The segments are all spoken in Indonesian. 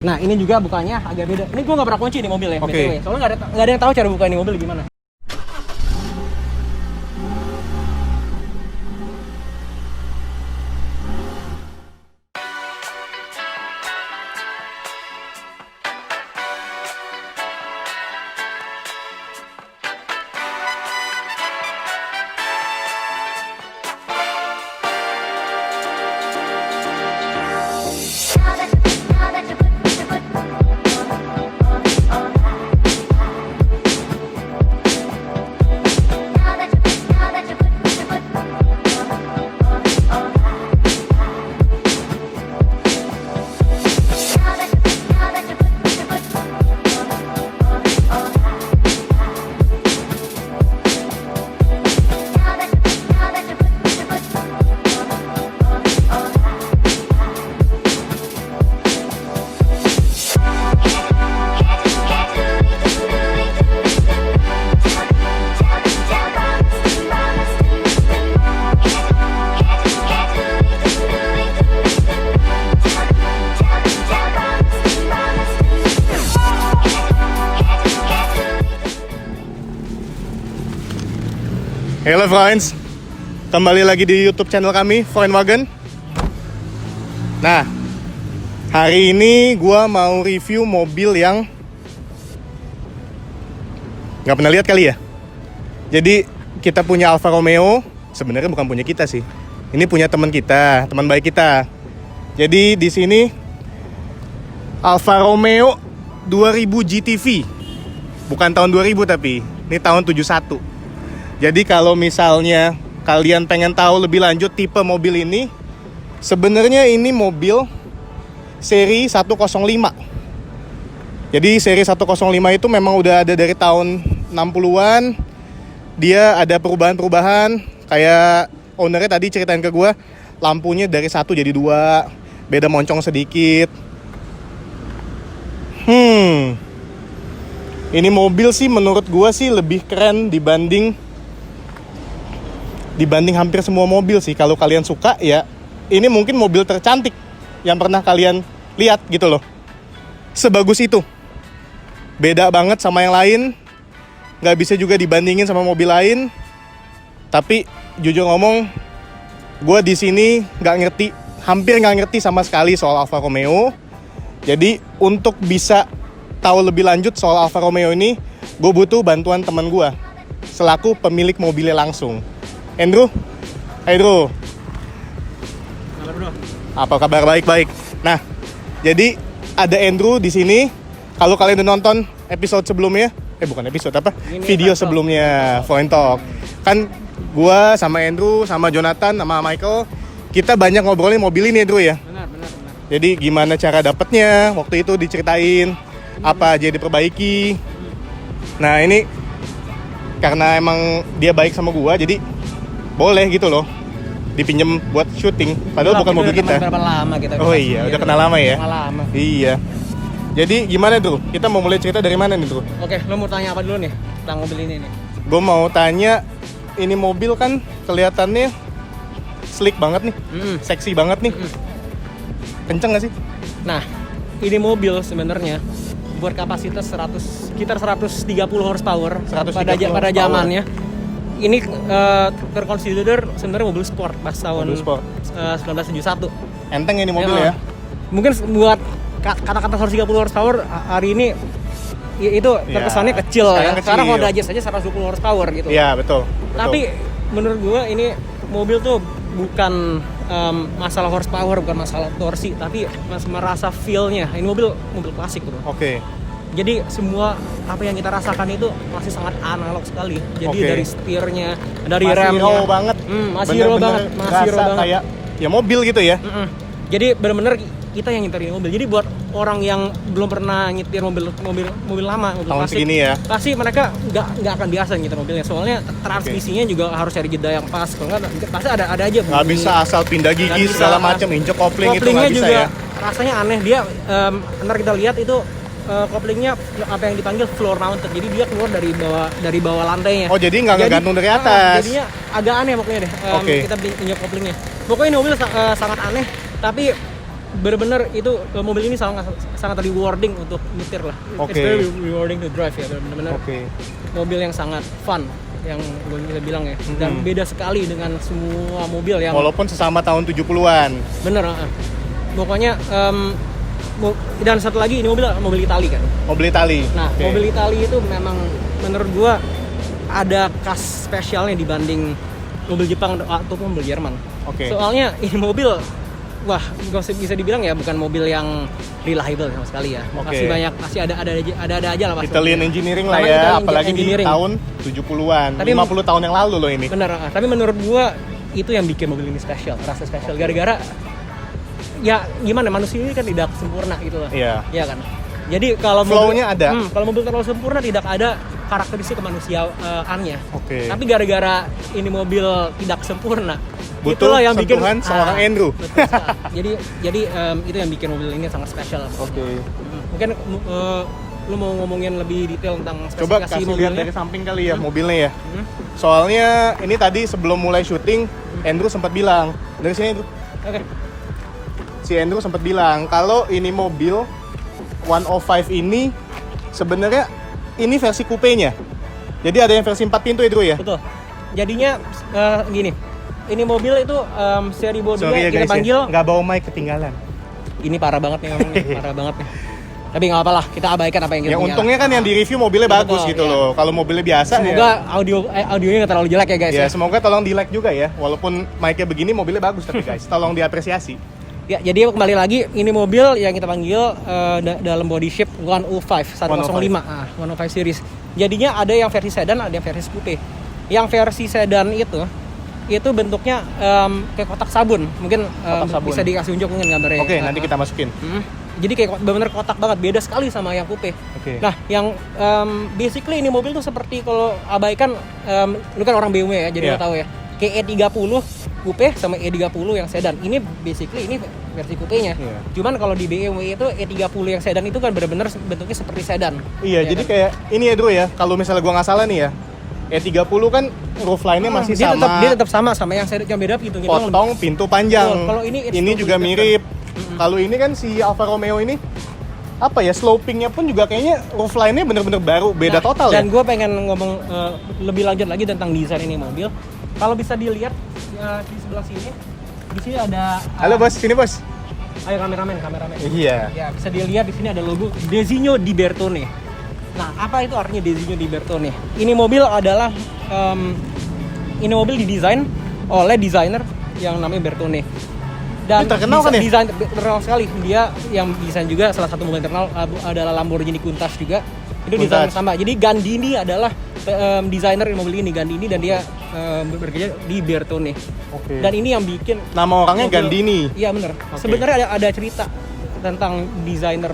Nah ini juga bukanya agak beda. Ini gue nggak pernah kunci di mobil ya, Oke. BTW. Soalnya nggak ada yang tahu cara buka ini mobil gimana. Hello friends, kembali lagi di YouTube channel kami, Volkswagen. Nah, hari ini gua mau review mobil yang nggak pernah lihat kali ya. Jadi kita punya Alfa Romeo, sebenarnya bukan punya kita sih. Ini punya teman kita, teman baik kita. Jadi di sini Alfa Romeo 2000 GTV, bukan tahun 2000 tapi ini tahun 71. Jadi kalau misalnya kalian pengen tahu lebih lanjut tipe mobil ini, sebenarnya ini mobil seri 105. Jadi seri 105 itu memang udah ada dari tahun 60-an. Dia ada perubahan-perubahan, kayak ownernya tadi ceritain ke gue, lampunya dari 1 jadi 2, beda moncong sedikit. Ini mobil sih menurut gue sih lebih keren dibanding hampir semua mobil sih. Kalau kalian suka ya, ini mungkin mobil tercantik yang pernah kalian lihat gitu loh. Sebagus itu. Beda banget sama yang lain. Gak bisa juga dibandingin sama mobil lain. Tapi jujur ngomong, gue di sini hampir nggak ngerti sama sekali soal Alfa Romeo. Jadi untuk bisa tahu lebih lanjut soal Alfa Romeo ini, gue butuh bantuan teman gue selaku pemilik mobilnya langsung. Andrew, hai Andrew. Halo bro. Apa kabar? Baik-baik. Nah, jadi ada Andrew di sini. Kalau kalian udah nonton episode sebelumnya, bukan episode apa? Ini Video Talk. sebelumnya, Phone Talk. Kan gua sama Andrew, sama Jonathan, sama Michael, kita banyak ngobrolin mobil ini, Andrew ya. Benar. Jadi gimana cara dapetnya, waktu itu diceritain apa aja diperbaiki. Nah, ini karena emang dia baik sama gua, jadi boleh gitu loh dipinjem buat syuting, padahal bukan mobil kita. Berapa lama kita? Oh iya, udah kenal lama ya. Lama. Iya. Jadi gimana tuh? Kita mau mulai cerita dari mana nih tuh? Oke, lo mau tanya apa dulu nih tentang mobil ini nih? Gue mau tanya, ini mobil kan kelihatannya slick banget nih, seksi banget nih. Kenceng gak sih? Nah, ini mobil sebenarnya buat kapasitas sekitar 130 horsepower 130 pada horsepower. zamannya. Ini terkonsider sebenarnya mobil sport pas tahun Mobil sport. 1971. Enteng ini mobil ya? Mungkin buat kata-kata 130 horsepower hari ini itu terkesannya kecil ya. kecil. Sekarang Honda Jazz aja 120 horsepower gitu. Iya, betul. Tapi menurut gua ini mobil tuh bukan masalah horsepower, bukan masalah torsi, tapi merasa feel-nya. Ini mobil klasik bro. Oke. Jadi semua apa yang kita rasakan itu masih sangat analog sekali. Jadi Oke. dari setirnya, dari Masih remnya, raw banget. masih Bener-bener raw banget, masih raw rasa banget. kayak ya mobil gitu ya. Jadi benar-benar kita yang nyetirin mobil. Jadi buat orang yang belum pernah nyetir mobil lama, mobil Tahun klasik, segini ya. pasti mereka nggak akan biasa nyetir mobilnya. Soalnya transmisinya juga harus cari jeda yang pas. Kalau nggak pasti ada aja. Nggak bisa asal pindah Nggak gigi bisa. segala macam, injek kopling itu Koplingnya nggak bisa juga ya. rasanya aneh. Dia ntar kita lihat itu koplingnya apa yang dipanggil floor mounted. Jadi dia keluar dari bawah lantainya. Oh, jadi nggak ngegantung dari atas. Jadinya agak aneh pokoknya deh. Oke. Kita injak koplingnya. Pokoknya ini mobil sangat aneh, tapi bener-bener itu mobil ini sangat rewarding untuk nyetir lah. Oke. It's very rewarding to drive ya, bener-bener Oke. mobil yang sangat fun yang gue bisa bilang ya. Dan beda sekali dengan semua mobil yang Walaupun sesama tahun 70-an. bener. Pokoknya dan satu lagi ini mobil Itali kan. Mobil Itali. Nah, Oke. mobil Itali itu memang menurut gua ada khas spesialnya dibanding mobil Jepang ataupun mobil Jerman. Oke. Soalnya ini mobil, wah, bisa dibilang ya bukan mobil yang reliable sama sekali ya. Oke. Masih ada aja lah pasti. Italian engineering lah Namanya ya, Italian apalagi engineering. di tahun 70-an. Tapi 50 tahun yang lalu loh ini. Bener, tapi menurut gua itu yang bikin mobil ini spesial, rasa spesial. Gara-gara ya gimana, manusia ini kan tidak sempurna gitu loh. Iya. Iya kan. Jadi kalau Flow-nya ada. Kalau mobil terlalu sempurna tidak ada karakteristik kemanusiaannya. Oke. Tapi gara-gara ini mobil tidak sempurna, Butuh itulah yang bikin sentuhan seorang Andrew. Betul sekali. jadi itu yang bikin mobil ini sangat spesial. Oke. Mungkin lu mau ngomongin lebih detail tentang Coba spesifikasi kasih mobilnya? lihat dari samping kali ya mobilnya ya. Hmm? Soalnya ini tadi sebelum mulai syuting, Andrew sempat bilang, dari sini Andrew. Oke. Si Andrew sempat bilang kalau ini mobil 105 ini sebenarnya ini versi coupenya. Jadi ada yang versi 4 pintu itu ya. Betul. Jadinya gini. Ini mobil itu seri bodinya Sorry ya kita guys, panggil nggak bawa mic ketinggalan. ini parah banget nih ngomongnya, parah banget nih. Tapi nggak apa-lah, kita abaikan apa yang kita Ya punya. untungnya kan yang di review mobilnya Betul, bagus gitu iya. loh. Kalau mobilnya biasa Semoga audionya nggak terlalu jelek ya guys. ya semoga tolong di like juga ya. Walaupun mic-nya begini mobilnya bagus tapi guys, tolong diapresiasi. Ya, jadi kembali lagi ini mobil yang kita panggil dalam body shape 105 105 series. Jadinya ada yang versi sedan, ada yang versi coupe. Yang versi sedan itu bentuknya kayak kotak sabun. Mungkin sabun. bisa dikasih unjuk mungkin gambarnya. Oke, nanti kita masukin. Jadi kayak benar-benar kotak banget, beda sekali sama yang coupe. Oke. Nah, yang basically ini mobil tuh seperti kalau abaikan, lu kan orang BMW ya, jadi Iya. lo tahu ya. Kayak E30 coupe sama E30 yang sedan. Ini basically ini versi coupenya. Iya. Cuman kalau di BMW itu E30 yang sedan itu kan benar-benar bentuknya seperti sedan. Iya, Ya jadi kan? kayak ini ya Bro ya. Kalau misalnya gua nggak salah nih ya. E30 kan roofline-nya masih dia sama. tetap sama yang sedan, yang beda pintunya doang. Potong pintu panjang. Betul, kalau ini it's ini totally juga different. mirip. Kalau ini kan si Alfa Romeo ini apa ya, slopingnya pun juga kayaknya roofline-nya bener-bener baru, beda Nah, total dan ya. gue pengen ngomong lebih lanjut lagi tentang desain ini mobil. Kalau bisa dilihat di sebelah sini, di sini ada. Halo bos, sini bos. Ayo kameramen. Iya. Ya, bisa dilihat di sini ada logo Designo di Bertone. Nah, apa itu artinya Designo di Bertone? Ini mobil adalah ini mobil didesain oleh desainer yang namanya Bertone. Dan Ini terkenal kan ya? Desain terkenal sekali. Dia yang desain juga salah satu mobil terkenal adalah Lamborghini Countach juga. Itu desain Countach. sama. Jadi Gandini adalah desainer mobil ini, Gandini, dan dia bekerja di Bertone. Oke. Dan ini yang bikin Nama orangnya mobil- Gandini. Iya benar. Oke. Sebenarnya ada cerita tentang desainer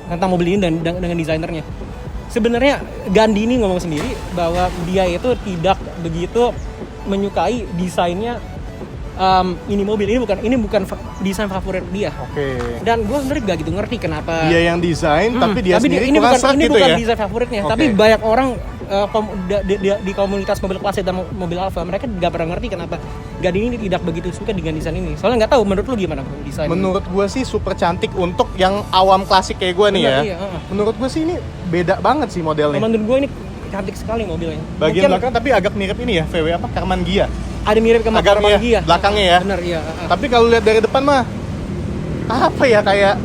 tentang mobil ini dan dengan desainernya. Sebenarnya Gandini ngomong sendiri bahwa dia itu tidak begitu menyukai desainnya ini mobil. Ini bukan desain favorit dia. Oke. Dan gue sebenarnya gak gitu ngerti kenapa. Dia yang desain tapi dia sendiri ini kurang bukan serak ini gitu bukan ya. desain favoritnya. Oke. Tapi banyak orang di komunitas mobil klasik dan mobil Alfa, mereka gak pernah ngerti kenapa Gandini ini tidak begitu suka dengan desain ini. Soalnya nggak tahu, menurut lu gimana desain? Menurut gue sih super cantik untuk yang awam klasik kayak gue nih ya. Benar, iya, Menurut gue sih ini beda banget sih modelnya. Menurut gue ini cantik sekali mobilnya. Bagian Mungkin belakang tapi agak mirip ini ya, VW apa? Karman Gia. ada mirip ke Agak Karman ya, Gia. belakangnya ya. Benar, iya. Tapi kalau lihat dari depan mah apa ya, kayak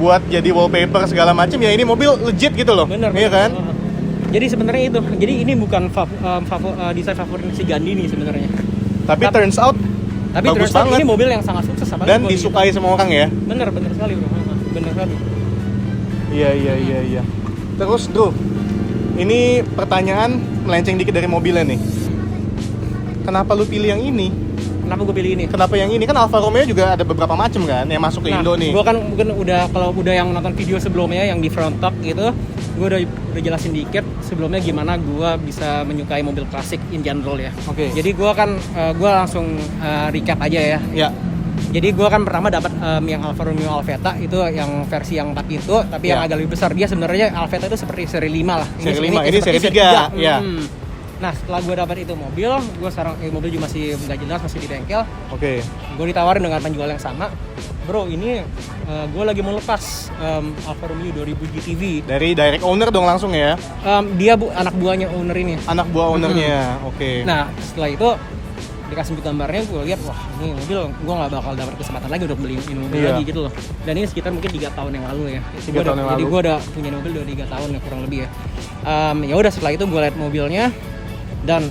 buat jadi wallpaper segala macam ya, ini mobil legit gitu loh. Benar. Iya kan? Jadi sebenarnya itu. Jadi ini bukan desain favorit si Gandini sebenarnya. Tapi turns out Tapi bagus terus terang banget ini mobil yang sangat sukses apalagi dan body. disukai semua orang ya. Bener sekali bro. Bener sekali. Iya. Terus Bro, ini pertanyaan melenceng dikit dari mobilnya nih. Kenapa lu pilih yang ini? Kenapa gue pilih ini? Kenapa yang ini? Kan Alfa Romeo juga ada beberapa macam kan yang masuk ke Indo nih. Gue kan mungkin kalau udah yang nonton video sebelumnya yang di front talk gitu, gue udah jelasin dikit sebelumnya gimana gue bisa menyukai mobil klasik in general ya. Oke. Jadi gue langsung recap aja ya. Ya. Jadi gue kan pertama dapat yang Alfa Romeo Alfetta itu yang versi yang 4 pintu, tapi yang Ya. agak lebih besar. Dia sebenarnya Alfetta itu seperti seri 5 lah. Seri 5, ini seperti seri 3. Ya. Nah setelah gue dapat itu mobil, gue sekarang mobil juga masih nggak jelas, masih di bengkel. Oke. Gue ditawarin dengan penjual yang sama, bro ini gue lagi mau lepas Alfa Romeo 2000 GTV. Dari direct owner dong langsung ya? Dia anak buahnya owner ini. Anak buah ownernya, oke. Nah setelah itu dikasih gambarnya, gue lihat wah ini mobil gue nggak bakal dapat kesempatan lagi untuk beli ini mobil lagi gitu loh. Dan ini sekitar mungkin 3 tahun yang lalu ya. Jadi gue udah punya mobil udah 3 tahun ya kurang lebih ya. Ya udah setelah itu gue lihat mobilnya dan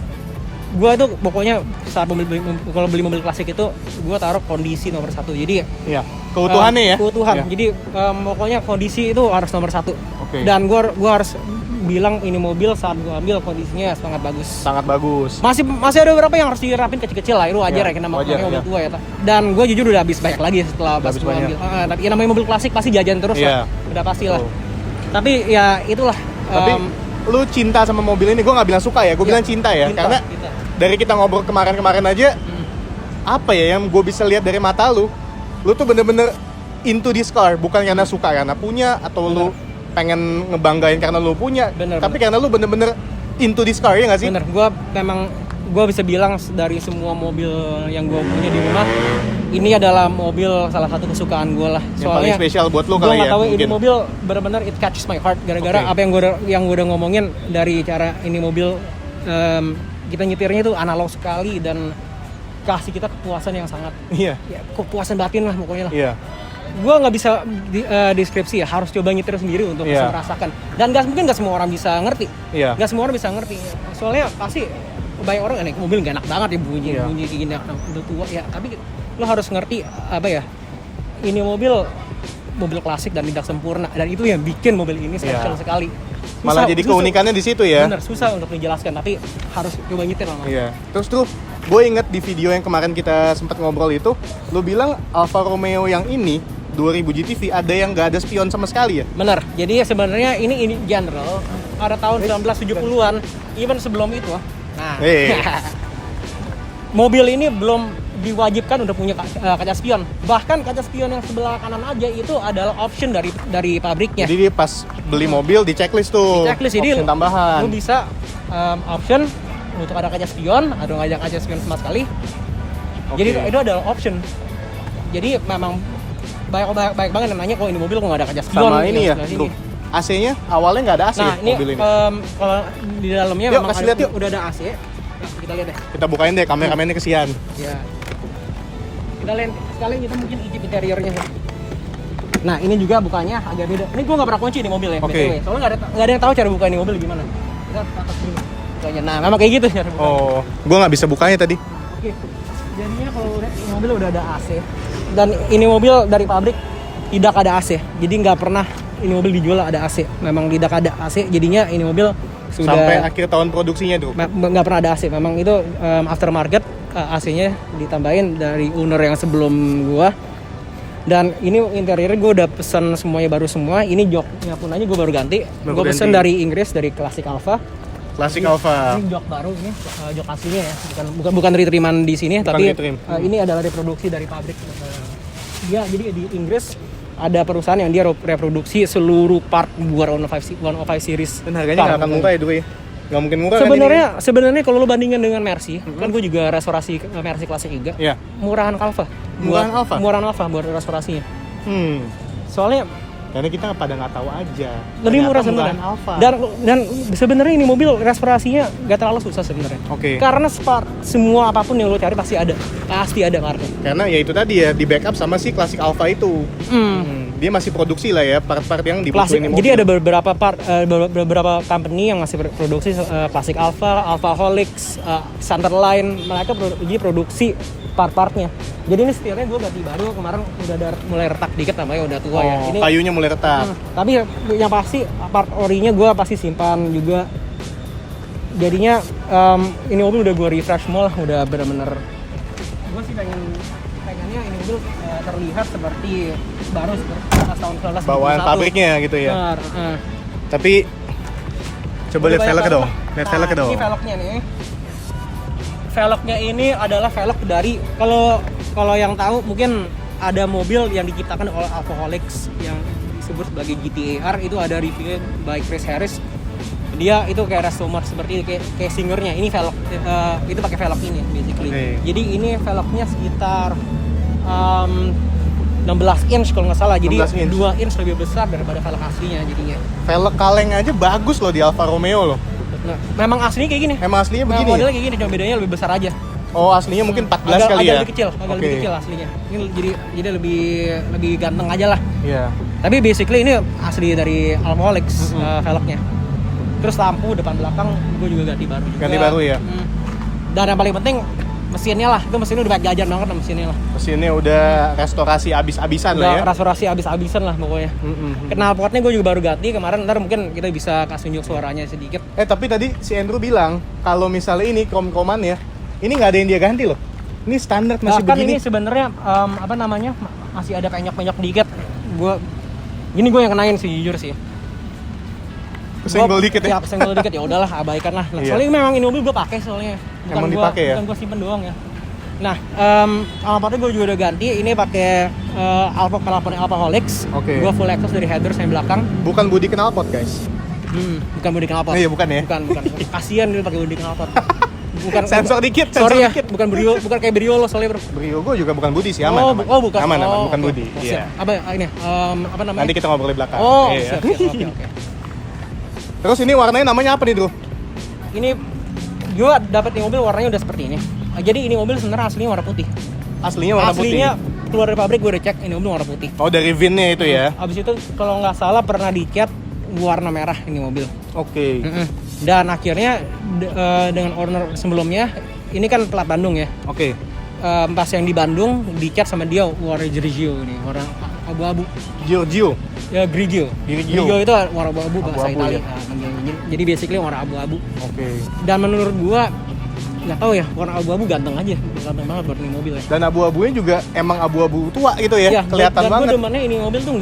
gue itu pokoknya saat kalau beli mobil klasik itu gue taruh kondisi nomor 1. Jadi Iya. Keutuhannya ya? Keutuhan. Iya. Jadi pokoknya kondisi itu harus nomor 1. Oke. Dan gue harus bilang ini mobil saat gue ambil kondisinya sangat bagus. Sangat bagus. Masih ada beberapa yang harus dirapin kecil-kecil lah, itu wajar ya, karena mobil tua ya. Dan gue jujur udah habis banyak lagi setelah pas gue ambil. Tapi ya namanya mobil klasik pasti jajan terus lah, udah pasti lah. Tapi ya itulah. Tapi lu cinta sama mobil ini, gue nggak bilang suka ya, gue bilang cinta ya, karena dari kita ngobrol kemarin aja, apa ya yang gue bisa lihat dari mata lu tuh bener-bener into this car, bukan karena suka karena punya atau lu pengen ngebanggain karena lu punya, tapi karena lu bener-bener into this car, ya nggak sih? Bener, gue bisa bilang dari semua mobil yang gue punya di rumah, ini adalah mobil salah satu kesukaan gue lah. Yang paling spesial buat lu kali ya? Gue nggak tahu ini mobil benar-benar it catches my heart gara-gara apa yang gue udah ngomongin dari cara ini mobil kita nyetirnya itu analog sekali dan kasih kita kepuasan yang sangat, ya, kepuasan batin lah pokoknya lah. Gue nggak bisa deskripsi ya, harus coba nyetir sendiri untuk bisa merasakan. Dan mungkin nggak semua orang bisa ngerti. Nggak semua orang bisa ngerti. Soalnya pasti banyak orang naik mobil nggak enak banget ya bunyi kayak gini, udah tua ya. Tapi lo harus ngerti apa ya? Ini mobil klasik dan tidak sempurna, dan itu yang bikin mobil ini spesial sekali. Malah jadi keunikannya di situ ya. Bener, susah untuk dijelaskan, tapi harus coba nyetir lah. Terus tuh gue inget di video yang kemarin kita sempat ngobrol itu, lo bilang Alfa Romeo yang ini 2000 GTV ada yang nggak ada spion sama sekali ya? Bener, jadi sebenarnya ini general pada tahun 1970-an, even sebelum itu. Nah, mobil ini belum diwajibkan udah punya kaca spion. Bahkan kaca spion yang sebelah kanan aja itu adalah option dari pabriknya. Jadi pas beli mobil di checklist tuh. Di checklist, jadi tambahan. Lu bisa option untuk ada kaca spion, ada nggak ada kaca spion sama sekali. Jadi itu adalah option. Jadi memang banyak banget yang nanya kok ini mobil kok nggak ada kaca spion. Sama ini ya. AC-nya awalnya nggak ada AC mobil ini. Kalau di dalamnya yuk, memang udah ada AC. Kita lihat deh. Kita bukain deh, kameramennya kesian. Ya. Kita lihat sekali kita mungkin icip interiornya. Nah ini juga bukanya agak beda. Ini gue nggak pernah kunci di mobil ya. Soalnya nggak ada yang tahu cara buka ini mobil gimana. Kita atas dulu. Nah memang kayak gitu cara buka. Gue nggak bisa bukanya tadi. Jadinya kalau mobil udah ada AC dan ini mobil dari pabrik tidak ada AC. Jadi nggak pernah ini mobil dijual ada AC. Memang tidak ada AC. Jadinya ini mobil sudah sampai akhir tahun produksinya tuh nggak pernah ada AC. Memang itu aftermarket, AC-nya ditambahin dari owner yang sebelum gua. Dan ini interiornya gue udah pesan semuanya baru semua. Ini joknya pun aja gue baru ganti. Gue pesan dari Inggris, dari Classic Alfa. Ini jok baru, ini jok aslinya ya, bukan retriman di sini, tapi ini adalah reproduksi dari pabrik. Jadi di Inggris ada perusahaan yang dia reproduksi seluruh part buat 105 series. Dan harganya nggak akan murah ya dulu ya? Nggak mungkin murah sebenarnya kalau lo bandingin dengan Mercy, kan gue juga restorasi Mercy Classic juga. Murahan Alfa buat restorasinya. Soalnya karena kita pada nggak tahu aja. Lebih murah sebenarnya. Dan sebenarnya ini mobil restorasinya nggak terlalu susah sebenarnya. Karena semua apapun yang lo cari pasti ada partnya. Karena ya itu tadi ya di backup sama si Classic Alfa itu. Dia masih produksi lah ya part-part yang dibutuhin mobil. Jadi ada beberapa company yang masih produksi Classic Alfa, Alfaholics, Sunderline, mereka produksi part-partnya. Jadi ini setirnya gue ganti baru, kemarin udah mulai retak dikit namanya udah tua ya. Ini kayunya mulai retak. Tapi yang pasti part orinya gue pasti simpan juga. Jadinya ini mobil udah gue refresh semua lah, udah bener-bener. Gue sih pengennya ini mobil terlihat seperti baru seperti tahun 1991. Bawaan pabriknya gitu ya. Tapi coba lihat velgnya dong. Ini velgnya nih. Velgnya ini adalah velg dari kalau yang tahu mungkin ada mobil yang diciptakan oleh Alfaholics yang disebut sebagai GT-AR, itu ada reviewnya by Chris Harris. Iya. Dia itu kayak restomer seperti kayak singernya. Ini velg itu pakai velg ini basically. Oke. Jadi ini velgnya sekitar 16 inch kalau nggak salah. Jadi 16 inch. 2 inch lebih besar daripada velg aslinya jadinya. Velg kaleng aja bagus loh di Alfa Romeo loh. Nah, memang aslinya kayak gini. Emang aslinya Memang begini. modelnya kayak gini, cuma bedanya lebih besar aja. Oh, aslinya mungkin 14 agak, kali agak ya. Lebih kecil, agak lebih kecil aslinya. Ini jadi lebih ganteng aja lah. Iya. Tapi basically ini asli dari Almolex velgnya. Terus lampu depan belakang gue juga ganti baru juga. Ganti baru ya? Dan yang paling penting mesinnya lah. Itu mesinnya udah banyak jajan banget lah mesinnya lah. Mesinnya udah restorasi abis-abisan lah ya. Udah restorasi abis-abisan lah pokoknya. Knalpotnya gue juga baru ganti kemarin. Ntar mungkin kita bisa kasih unjuk suaranya sedikit. Tapi tadi si Andrew bilang kalau misalnya ini krom-kroman ya, ini nggak ada yang dia ganti loh. Ini standar masih Bahkan begini. ini sebenarnya masih ada penyok-penyok dikit. Gue yang kenain sih jujur sih. Senggol dikit ya. Senggol dikit ya udahlah abaikan lah. Nah, Iya. soalnya memang ini mobil gue pakai soalnya. Emang dipakai ya? Bukan gue simpen doang ya. Nah, knalpotnya gue juga udah ganti. Ini pakai knalpotnya Alphaholics. Oke. Gue full exhaust dari header sampai belakang. Bukan body knalpot guys. Bukan bodi knalpot. Iya bukan ya. Bukan. Kasihan dia pakai bodi knalpot. Bukan Sensor dikit, Sorry ya, dikit. bukan kayak Briolo soalnya, Bro. Brio gue juga bukan body sih, aman. bukan. Aman, bukan oke. body. Siap. Iya. Apa namanya? Nanti kita ngobrol di belakang. Oh, Iya. siap. Oke. Terus ini warnanya namanya apa nih, Bro? Ini gue dapet di mobil warnanya udah seperti ini. Jadi ini mobil sebenarnya aslinya warna putih. Aslinya warna Aslinya putih. keluar dari pabrik gue udah cek ini mobil warna putih. Oh, dari VIN-nya itu ya. Abis itu kalau nggak salah pernah dicat warna merah ini mobil. Oke. Dan akhirnya dengan owner sebelumnya ini kan plat Bandung ya. Oke. Pas yang di Bandung dicat sama dia warna Grigio ini, warna abu-abu. Giorgio. Ya Grigio. Grigio. Grigio itu warna abu-abu bahasa Abu-abu Italia. ya? Jadi basically warna abu-abu. Oke. Dan menurut gua nggak tahu ya, warna abu-abu ganteng aja, ganteng banget buat ini mobil ya. Dan abu-abunya juga emang abu-abu tua gitu ya, kelihatan dan banget. gue demennya ini mobil tuh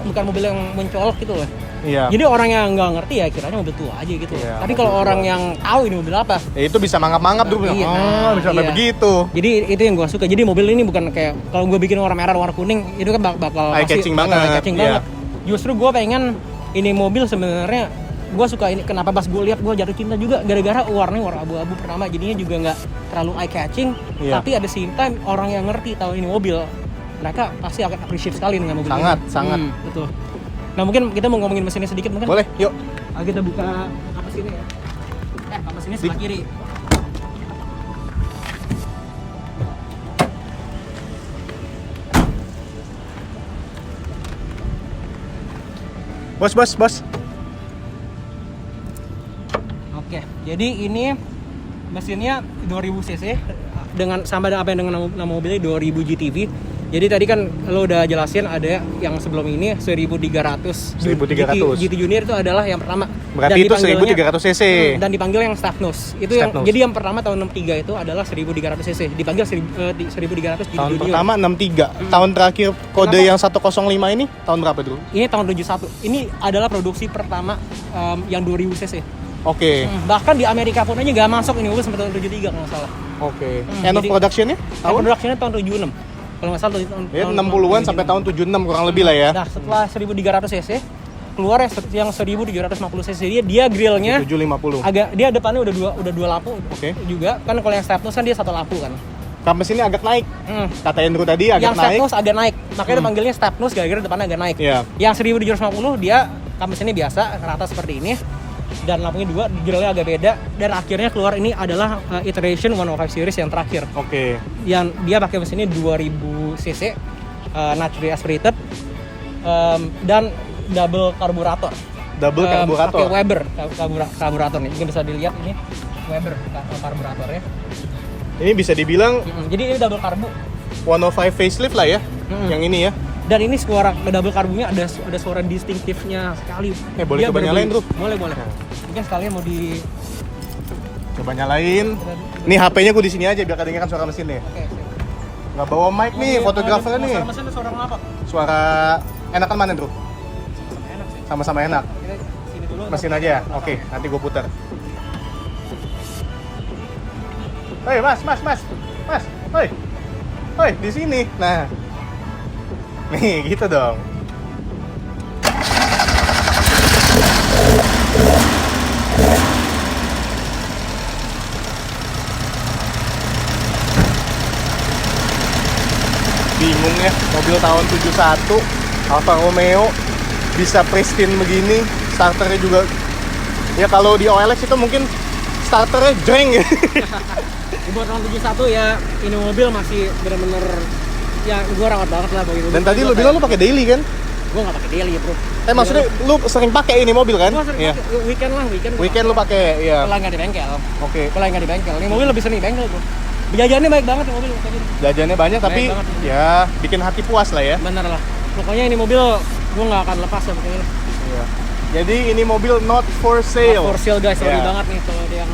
bukan mobil yang mencolok gitu loh. Iya. Jadi orang yang nggak ngerti ya kiranya mobil tua aja gitu. Iya, Tapi mobil kalau tua. orang yang tahu ini mobil apa, Ya itu bisa mangap-mangap dulu. Iya, Bisa sampai iya. begitu. jadi itu yang gue suka. Jadi mobil ini bukan kayak kalau gue bikin warna merah, warna kuning, itu kan bakal Eye catching bakal banget, eye catching iya. banget. Justru gue pengen ini mobil sebenarnya gue suka ini. Kenapa pas gue lihat gue jatuh cinta juga gara-gara warnanya warna abu-abu pertama. Jadinya juga nggak terlalu eye catching, Iya. tapi ada same time orang yang ngerti tahu ini mobil, mereka pasti akan appreciate sekali dengan mobil Sangat, ini. sangat. Betul. Nah mungkin kita mau ngomongin mesinnya sedikit mungkin. Boleh, yuk. Kita buka kapas ini ya. Kapas ini sebelah kiri. Bos. Oke, jadi ini mesinnya 2000 cc dengan sama apa yang dengan nama mobilnya 2000 GTV. Jadi tadi kan lo udah jelasin ada yang sebelum ini 1300. 1300. GT Junior itu adalah yang pertama. Berarti itu dipanggilnya- 1300 cc. Dan dipanggil yang Stafnus. Itu Stafnus. jadi yang pertama tahun 63 itu adalah 1300 cc. Dipanggil 1300 GT Tahun Junior. pertama 63. Tahun terakhir kode Kenapa? yang 105 ini tahun berapa dulu? Ini tahun 71. Ini adalah produksi pertama yang 2000 cc. Oke. Bahkan di Amerika pun aja nggak masuk ini mobil sampai tahun 73 kalau nggak salah. Oke. Hmm, End of jadi- production-nya? Tahun produksinya tahun 76. Kalau nggak salah tahun Ya 60-an sampai tahun 76 kurang lebih lah ya. Nah, setelah 1300 cc keluar yang 1750 cc dia grillnya 750. dia depannya udah dua lampu. Oke. Juga kan kalau yang Stepnus kan dia satu lampu kan. Kampus ini agak naik. Kata Andrew tadi agak Yang naik. Stepnus agak naik. Makanya dipanggilnya Stepnus gara-gara depannya agak naik. Iya. Yang 1750 dia kampus ini biasa rata seperti ini. Dan lampunya dua, grillnya agak beda. Dan akhirnya keluar ini adalah iteration 105 series yang terakhir. Oke. Yang dia pakai mesinnya 2000 cc naturally aspirated dan double karburator. Double karburator. Pakai Weber karburator nih. Mungkin bisa dilihat ini Weber karburatornya. Ini bisa dibilang Jadi ini double karbu. 105 facelift lah ya. Yang ini ya. Dan ini suara double karbunya ada suara distinktifnya sekali. Boleh Dia coba nyalain, Bro? Boleh. Mungkin sekalian mau di Coba nyalain. Nih HP-nya gue di sini aja biar kedengeran suara mesinnya. Oke. Nggak bawa mic nih, fotografer nih. Suara mesinnya suara apa? Suara enakan mana, Bro? Sama enak sih. Sama-sama enak. Kita sini dulu. Mesin aja ya? Oke, nanti gue putar. Hei, Mas. Hoi, di sini. Nah. Nih, gitu dong. ya, mobil tahun 71 Alfa Romeo bisa pristine begini, starternya juga ya kalau di OLX itu mungkin starternya jreng ya. Buat tahun 71 ya, ini mobil masih bener-bener ya gue rawat banget lah begitu. Dan tadi lu bilang lu pakai daily kan? Gue nggak pakai daily bro. Maksudnya lu sering pakai ini mobil kan? Gue sering Iya. pakai, weekend lah, Weekend lu pakai, ya. Kalau nggak di bengkel. Oke. Kalau nggak di bengkel, ini mobil lebih sering di bengkel bro. Jajannya baik banget nih mobil tadi. Jajannya banyak tapi banget. ya bikin hati puas lah ya. Bener lah. Pokoknya ini mobil gue nggak akan lepas ya pokoknya. Iya. Jadi ini mobil not for sale. For sale guys, sorry Iya. banget nih kalau ada yang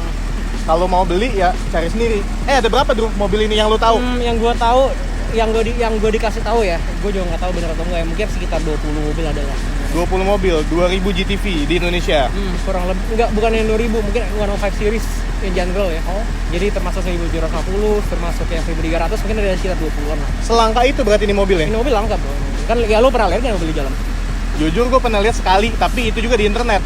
Kalau mau beli ya cari sendiri. Ada berapa dulu mobil ini yang lu tahu? yang gue tahu, yang gue dikasih tahu ya, gue juga nggak tahu bener atau enggak ya, mungkin sekitar 20 mobil adalah 20 mobil, 2000 GTV di Indonesia. kurang lebih, enggak, bukan yang 2000, mungkin 105 series in general ya. Jadi termasuk 1750, termasuk yang 1300, mungkin ada sekitar 20-an lah. Selangka itu berarti ini mobil ya? Ini mobil langka bro, kan ya lo pernah lihat kan mobil di jalan? Jujur gue pernah lihat sekali, tapi itu juga di internet.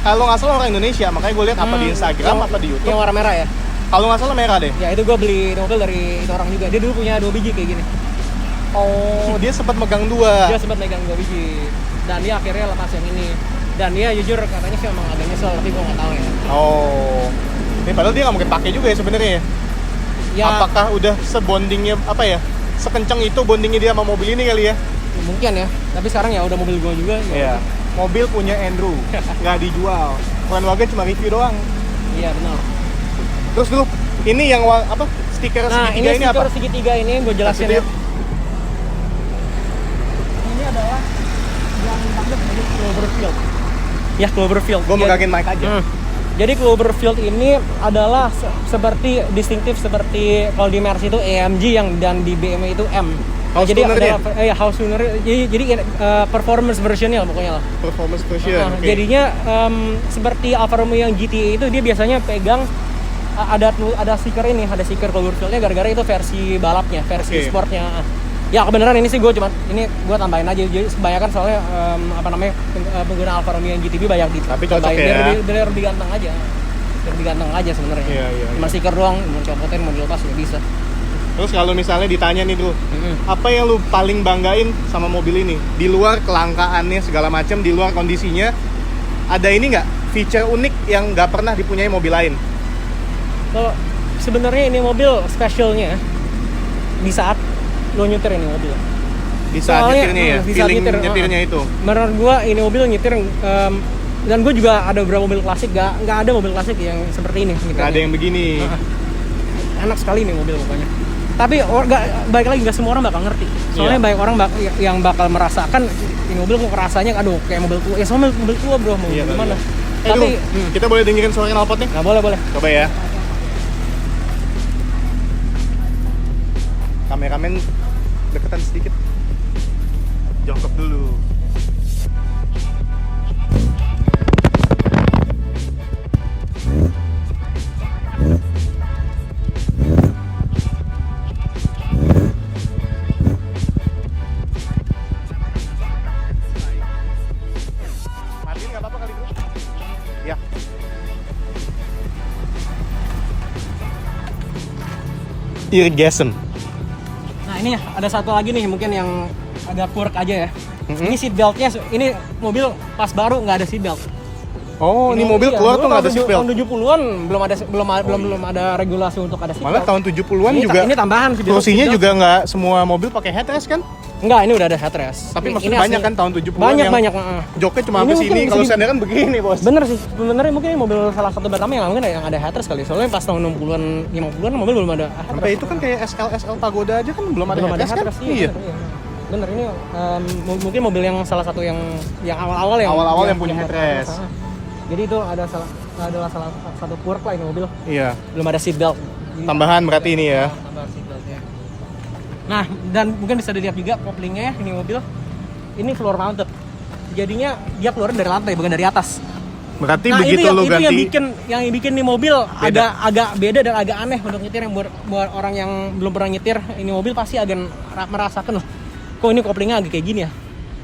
Kalau nggak salah orang Indonesia, makanya gue lihat apa di Instagram, apa di YouTube. Yang warna merah ya? Kalau nggak salah merah deh. Ya itu gue beli mobil dari itu orang juga, dia dulu punya 2 biji kayak gini. Oh, dia sempat megang dua. Dia sempat megang 2 biji, dan dia akhirnya lepas yang ini. Dan dia jujur katanya sih emang agak nyesel, tapi gue nggak tahu ya. Oh, ini padahal dia nggak mungkin pakai juga ya sebenarnya. Ya Apakah udah sebondingnya apa ya? Sekencang itu bondingnya dia sama mobil ini kali ya? mungkin ya, tapi sekarang ya udah mobil gue juga. Iya. Mobil punya Andrew, nggak dijual. Keren Wagen cuma review doang. Iya benar. Terus dulu, ini yang apa? Stiker Nah segitiga ini apa? stiker segitiga ini gue jelasin Kasih ya. lihat. Ini adalah yang dipanggil sebagai Cloverfield. Ya Cloverfield. Gue megangin mic aja. Jadi Cloverfield ini adalah seperti distintif seperti kalau di Mercy itu AMG yang dan di BMW itu M. House jadi tuner adalah house tuner. Jadi performance versionnya lah pokoknya lah. Performance version. Nah, oke. jadinya seperti Alfa Romeo yang GTE itu dia biasanya pegang ada stiker ini, ada stiker Cloverfield-nya gara-gara itu versi balapnya, versi Oke. sportnya. Ya kebenaran ini sih gue tambahin aja. Jadi kebanyakan soalnya pengguna Alfa Romeo yang GTB banyak Tapi cocok tambahin. ya. Biar lebih ganteng aja. Biar lebih ganteng aja sebenarnya. Iya. Cuma stiker doang, mau copotin, mau dilepas juga bisa. Terus kalau misalnya ditanya nih dulu, apa yang lu paling banggain sama mobil ini? Di luar kelangkaannya segala macam, di luar kondisinya, ada ini nggak feature unik yang nggak pernah dipunyai mobil lain? Kalau sebenarnya ini mobil spesialnya di saat lo nyetir ini mobil. Di saat Soalnya, nyetirnya ya, di saat feeling nyetir, nyetirnya itu. Menurut gua ini mobil nyetir dan gue juga ada beberapa mobil klasik, nggak ada mobil klasik yang seperti ini. Nggak ada yang begini. Enak sekali nih mobil pokoknya. Tapi baik lagi nggak semua orang bakal ngerti. Soalnya Iya. banyak orang yang bakal merasakan ini mobil kok rasanya aduh kayak mobil tua. Ya sama mobil tua bro, mau Iya, gimana? Tapi Tapi kita boleh dengerin suara knalpotnya? nggak boleh. Coba ya. Kameramen deketan sedikit. Jongkok dulu. Matiin nggak apa-apa kali bro? Ya. Irgasm. Nah ini ada satu lagi nih mungkin yang agak quirk aja ya. Ini seat beltnya, ini mobil pas baru nggak ada seat belt. Oh, ini mobil iya, keluar dulu tuh nggak ada tahun seat belt. Tahun 70-an belum ada regulasi untuk ada seat Malah belt. tahun 70-an Ini juga. ini tambahan seat belt. Kursinya juga nggak semua mobil pakai headrest kan? Enggak, ini udah ada headrest. Tapi Ini maksudnya banyak asli. kan tahun 70-an yang Banyak. joknya cuma Ini sampai mungkin sini, bisa kalau di- senderan begini bos. Bener sih, sebenarnya mungkin ini mobil salah satu pertama yang mungkin yang ada headrest kali. Soalnya pas tahun 60-an, 50-an mobil belum ada headrest. Sampai itu kan kayak SL Pagoda aja kan belum ada belum ada headrest kan? headrest. Iya. Bener, ini mungkin mobil yang salah satu yang awal-awal Awal-awal yang punya headrest. Jadi itu adalah salah satu quirk lah ini mobil. Iya. Belum ada seat belt. Tambahan berarti ini ya. Tambahan seat beltnya. Nah, dan mungkin bisa dilihat juga koplingnya ya, ini mobil. Ini floor mounted. Jadinya dia keluar dari lantai bukan dari atas. Berarti Nah, begitu itu lo yang ganti. yang bikin nih mobil Beda. agak beda dan agak aneh untuk nyetir yang buat orang yang belum pernah nyetir ini mobil pasti agak merasakan loh. Kok ini koplingnya agak kayak gini ya?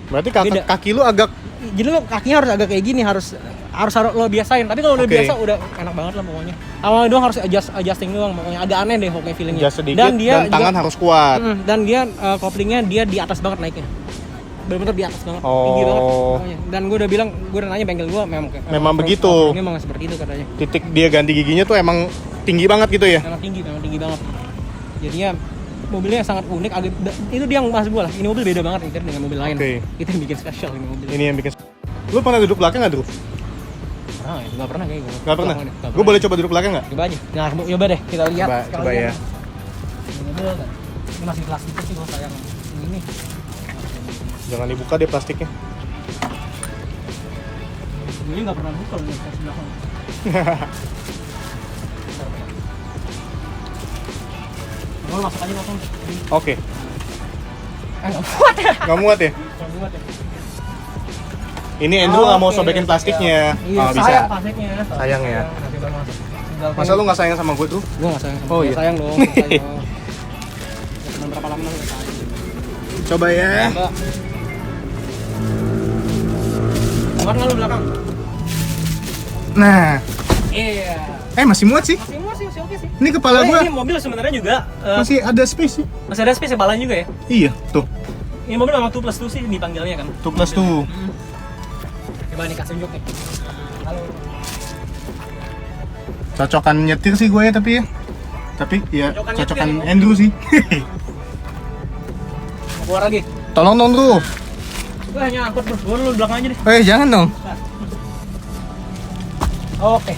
Berarti Beda. kaki lu agak Jadi lo kakinya harus agak kayak gini, harus harus lo biasain. Tapi kalau udah Oke. biasa udah enak banget lah pokoknya. Awalnya doang harus adjusting doang, pokoknya agak aneh deh pokoknya feelingnya. Adjust sedikit dan, dia tangan harus kuat. dan dia koplingnya dia di atas banget naiknya. Bener-bener di atas banget, tinggi banget pokoknya. Dan gue udah bilang, gue udah nanya bengkel gue memang begitu. Memang seperti itu katanya. Titik dia ganti giginya tuh emang tinggi banget gitu ya. Memang tinggi banget. Jadinya mobilnya sangat unik, itu dia yang bahas gue lah. Ini mobil beda banget nih dengan mobil lain. Itu yang bikin spesial ini mobil. Ini yang bikin. Lu pernah duduk belakang nggak, Drew? Nggak pernah kayak gue. Nggak pernah? Gue boleh coba duduk belakang nggak? Coba aja. Nah, coba deh kita lihat. Coba ya. Ini mobil kan. Ini masih plastik sih gue sayang. Ini. Jangan dibuka deh plastiknya. Gue nggak pernah buka nih pas belakang. Lo masuk aja langsung. Oke. Nggak muat ya? Nggak muat ya? Nggak muat ya? Ini Andrew nggak mau sobekin plastiknya. Iya, Bisa. plastiknya. Sayang ya. Nanti baru masuk. Masa lu nggak sayang sama gue tuh? Gue nggak sayang sama Oh, dia. iya. Sayang dong. Sayang. Cuman berapa lama nggak sayang. Coba ya. Mbak. Muat nggak lu belakang? Nah. Iya. Masih muat sih. Masih oke sih. Ini kepala Soalnya gue ini mobil sebenarnya juga masih ada space sih. masih ada space kepalanya juga ya. Iya, tuh. Ini mobil memang 2+2 sih dipanggilnya kan. 2+2. Coba nih kasih unjuk nih. Halo. Cocokan nyetir sih gue ya tapi ya. Tapi ya Cocokan cocokan nyetir ya, Andrew sih. Keluar lagi. Tolong dong, Drew. Gue hanya angkut bro. Gue lu belakang aja deh. Jangan dong. Oke.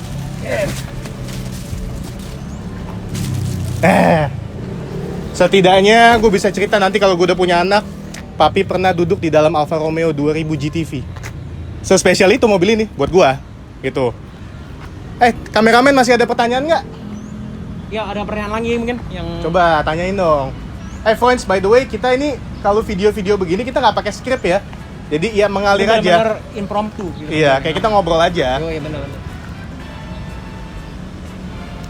Setidaknya gue bisa cerita nanti kalau gue udah punya anak, papi pernah duduk di dalam Alfa Romeo 2000 GTV. Sespesial itu mobil ini buat gue, gitu. Kameramen masih ada pertanyaan nggak? Ya ada pertanyaan lagi mungkin yang Coba tanyain dong. Friends, by the way, kita ini kalau video-video begini kita nggak pakai skrip ya. Jadi ya mengalir aja. benar-benar impromptu gitu. Iya, kayak kita ngobrol aja. Oh iya benar.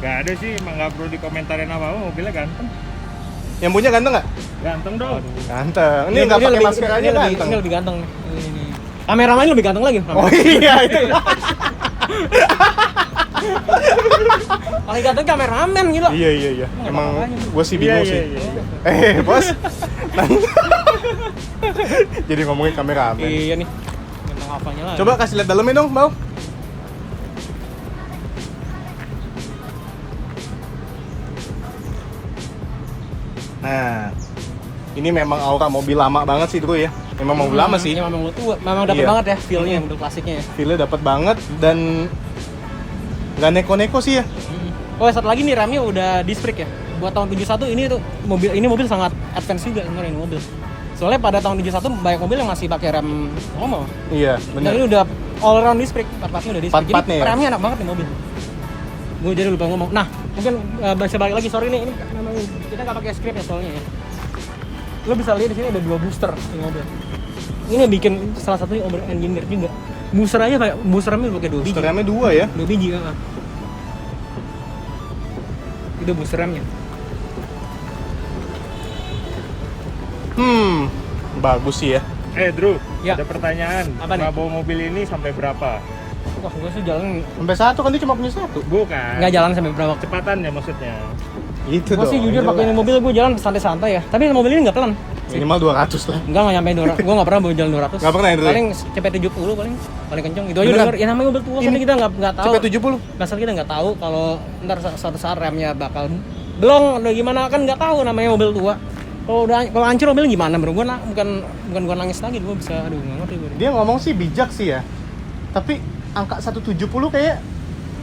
Gak ada sih, emang gak perlu dikomentarin apa-apa, mobilnya ganteng. Yang punya ganteng nggak? Ganteng dong. Ganteng. Ini nggak pakai masker aja ganteng. Ini lebih ganteng. Ini. Kameramen lebih ganteng lagi. Oh iya itu. Paling ganteng kameramen gila. Iya. Emang gue sih bingung sih. Iya. Bos. Jadi ngomongin kameramen. Iya nih. Ganteng apanya lagi? Coba kasih lihat dalamnya dong, Bau. Nah, ini memang aura mobil lama banget sih Drew ya. Memang mobil lama sih. Iya, memang tua. Memang dapat Iya. banget ya feel-nya mobil klasiknya ya. Feel-nya dapat banget dan nggak neko-neko sih ya. Oh, satu lagi nih remnya udah disc brake ya. Buat tahun 71 ini mobil sangat advance juga sebenarnya ini mobil. Soalnya pada tahun 71 banyak mobil yang masih pakai rem normal. Iya, Dan benar. ini udah all around disc brake, part-partnya udah disc brake. Jadi Part-partnya ya? remnya enak banget nih mobil. Gue jadi lupa ngomong. Nah, mungkin bisa balik lagi. Sorry nih, ini memang kita nggak pakai script ya soalnya ya. Lo bisa lihat di sini ada 2 booster di mobil. Ini bikin salah satunya over engineer juga. Booster aja kayak boosternya pakai 2 biji. Booster remnya 2 ya. 2 biji kan. Itu booster remnya. Bagus sih ya. Drew, Ya. ada pertanyaan. Apa nih? Bawa mobil ini sampai berapa? Wah, gue sih jalan Sampai 1 kan dia cuma punya 1. Bukan. nggak jalan sampai berapa. Kecepatannya maksudnya. Gitu Gue sih jujur pakai ini mobil gue jalan santai-santai ya. Tapi mobil ini nggak pelan. Minimal 200 lah. Enggak nyampe 200. Gue nggak pernah bawa jalan 200. Nggak pernah, Andrew? Paling cepet 70 paling kenceng. Itu aja Beneran? udah ya namanya mobil tua kan Ini kita nggak tahu. Cepet 70. Pasal kita nggak tahu kalau ntar suatu saat remnya bakal blong atau gimana kan nggak tahu namanya mobil tua. Kalau hancur mobil gimana bro? Bukan gua nangis lagi, gua bisa aduh nggak ngerti gua. Dia ngomong sih bijak sih ya. Tapi angka 170 kayak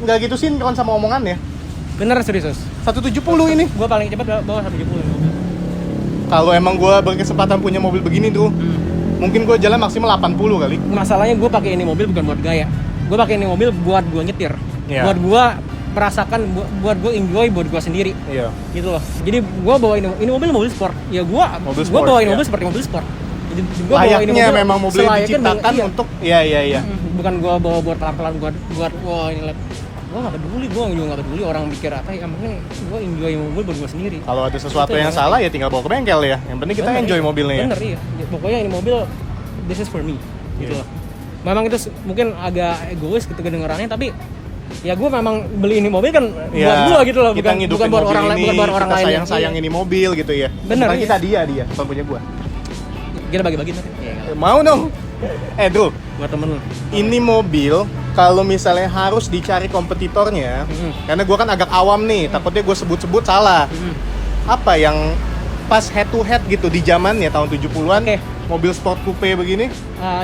nggak gitu sinkron sama omongannya. Bener serius. 170 ini. Gua paling cepat bawa 170 ini mobil. Kalau emang gue berkesempatan punya mobil begini tuh, mungkin gue jalan maksimal 80 kali. Masalahnya gua pakai ini mobil bukan buat gaya. Gua pakai ini mobil buat gua nyetir. Iya. Buat gua merasakan buat gue enjoy buat gue sendiri Iya. gitu loh. Jadi gue bawa ini mobil sport ya, gue Sport, bawa ini ya. mobil seperti mobil sport. Jadi gua bawa ini Layaknya memang mobil selayaknya diciptakan iya. untuk iya. Bukan gue bawa buat pelan-pelan buat wah ini lihat. Gue nggak peduli, gue juga nggak peduli orang mikir apa ya, mungkin gue enjoy mobil buat gue sendiri. Kalau ada sesuatu Itu yang ya. salah ya tinggal bawa ke bengkel ya. Yang penting kita Bener, enjoy iya. mobilnya ya. Bener iya. Ya, pokoknya ini mobil this is for me gitu Iya. loh. memang itu mungkin agak egois gitu kedengarannya, tapi ya gue memang beli ini mobil kan buat gue gitu loh, kita bukan buat orang lain, bukan buat orang lain. Sayang ini mobil gitu ya. Bener. Bukan kita dia bukan punya gue. Kita bagi-bagi nanti. Mau dong. Bro, Buat temen lu. ini mobil kalau misalnya harus dicari kompetitornya, karena gue kan agak awam nih, takutnya gue sebut-sebut salah. Apa yang pas head to head gitu di zamannya tahun 70-an, Oke. mobil sport coupe begini?